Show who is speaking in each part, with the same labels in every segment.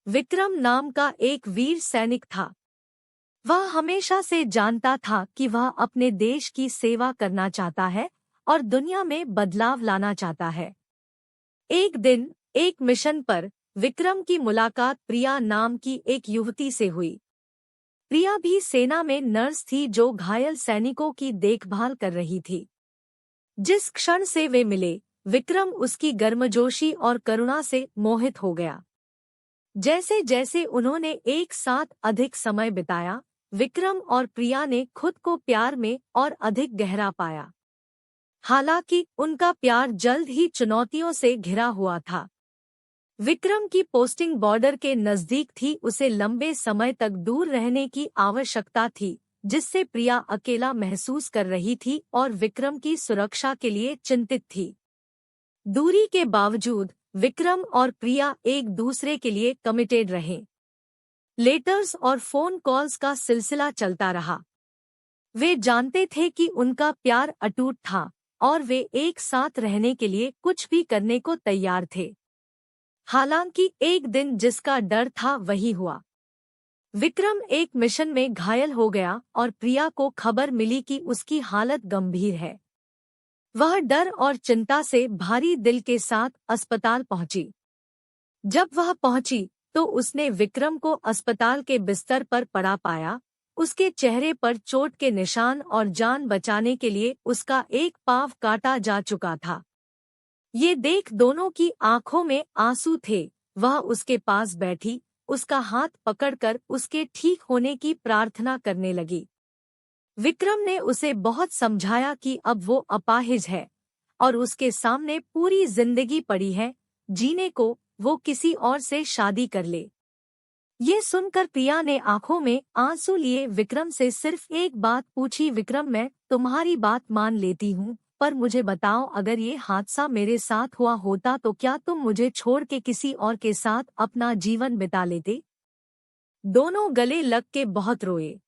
Speaker 1: विक्रम नाम का एक वीर सैनिक था। वह हमेशा से जानता था कि वह अपने देश की सेवा करना चाहता है और दुनिया में बदलाव लाना चाहता है। एक दिन एक मिशन पर विक्रम की मुलाकात प्रिया नाम की एक युवती से हुई। प्रिया भी सेना में नर्स थी जो घायल सैनिकों की देखभाल कर रही थी। जिस क्षण से वे मिले, विक्रम उसकी गर्मजोशी और करुणा से मोहित हो गया। जैसे जैसे उन्होंने एक साथ अधिक समय बिताया, विक्रम और प्रिया ने खुद को प्यार में और अधिक गहरा पाया। हालांकि उनका प्यार जल्द ही चुनौतियों से घिरा हुआ था। विक्रम की पोस्टिंग बॉर्डर के नजदीक थी। उसे लंबे समय तक दूर रहने की आवश्यकता थी, जिससे प्रिया अकेला महसूस कर रही थी और विक्रम की सुरक्षा के लिए चिंतित थी। दूरी के बावजूद विक्रम और प्रिया एक दूसरे के लिए कमिटेड रहे। लेटर्स और फोन कॉल्स का सिलसिला चलता रहा। वे जानते थे कि उनका प्यार अटूट था और वे एक साथ रहने के लिए कुछ भी करने को तैयार थे। हालांकि एक दिन जिसका डर था वही हुआ। विक्रम एक मिशन में घायल हो गया और प्रिया को खबर मिली कि उसकी हालत गंभीर है। वह डर और चिंता से भारी दिल के साथ अस्पताल पहुंची। जब वह पहुंची तो उसने विक्रम को अस्पताल के बिस्तर पर पड़ा पाया। उसके चेहरे पर चोट के निशान और जान बचाने के लिए उसका एक पाँव काटा जा चुका था। ये देख दोनों की आंखों में आंसू थे। वह उसके पास बैठी, उसका हाथ पकड़कर उसके ठीक होने की प्रार्थना करने लगी। विक्रम ने उसे बहुत समझाया कि अब वो अपाहिज है और उसके सामने पूरी जिंदगी पड़ी है जीने को। वो किसी और से शादी कर ले। ये सुनकर प्रिया ने आंखों में आंसू लिए विक्रम से सिर्फ एक बात पूछी, विक्रम मैं तुम्हारी बात मान लेती हूँ, पर मुझे बताओ अगर ये हादसा मेरे साथ हुआ होता तो क्या तुम मुझे छोड़ के किसी और के साथ अपना जीवन बिता लेते? दोनों गले लग के बहुत रोए।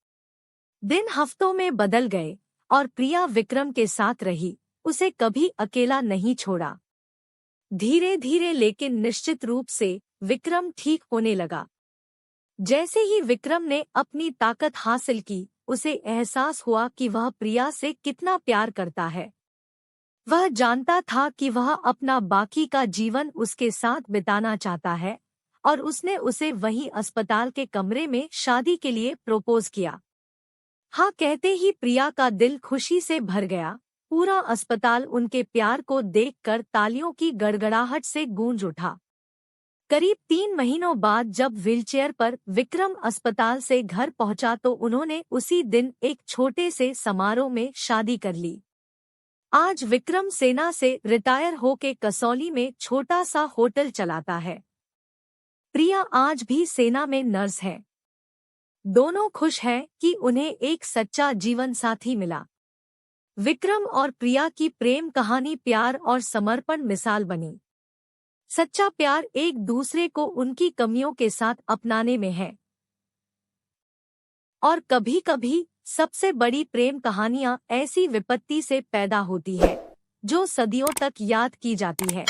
Speaker 1: दिन हफ्तों में बदल गए और प्रिया विक्रम के साथ रही। उसे कभी अकेला नहीं छोड़ा। धीरे धीरे लेकिन निश्चित रूप से विक्रम ठीक होने लगा। जैसे ही विक्रम ने अपनी ताकत हासिल की, उसे एहसास हुआ कि वह प्रिया से कितना प्यार करता है। वह जानता था कि वह अपना बाकी का जीवन उसके साथ बिताना चाहता है और उसने उसे वहीं अस्पताल के कमरे में शादी के लिए प्रपोज किया। हाँ कहते ही प्रिया का दिल खुशी से भर गया। पूरा अस्पताल उनके प्यार को देखकर तालियों की गड़गड़ाहट से गूंज उठा। करीब 3 महीनों बाद जब व्हीलचेयर पर विक्रम अस्पताल से घर पहुंचा तो उन्होंने उसी दिन एक छोटे से समारोह में शादी कर ली। आज विक्रम सेना से रिटायर होके कसौली में छोटा सा होटल चलाता है। प्रिया आज भी सेना में नर्स है। दोनों खुश हैं कि उन्हें एक सच्चा जीवन साथी मिला। विक्रम और प्रिया की प्रेम कहानी प्यार और समर्पण मिसाल बनी। सच्चा प्यार एक दूसरे को उनकी कमियों के साथ अपनाने में है। और कभी-कभी सबसे बड़ी प्रेम कहानियां ऐसी विपत्ति से पैदा होती है जो सदियों तक याद की जाती है।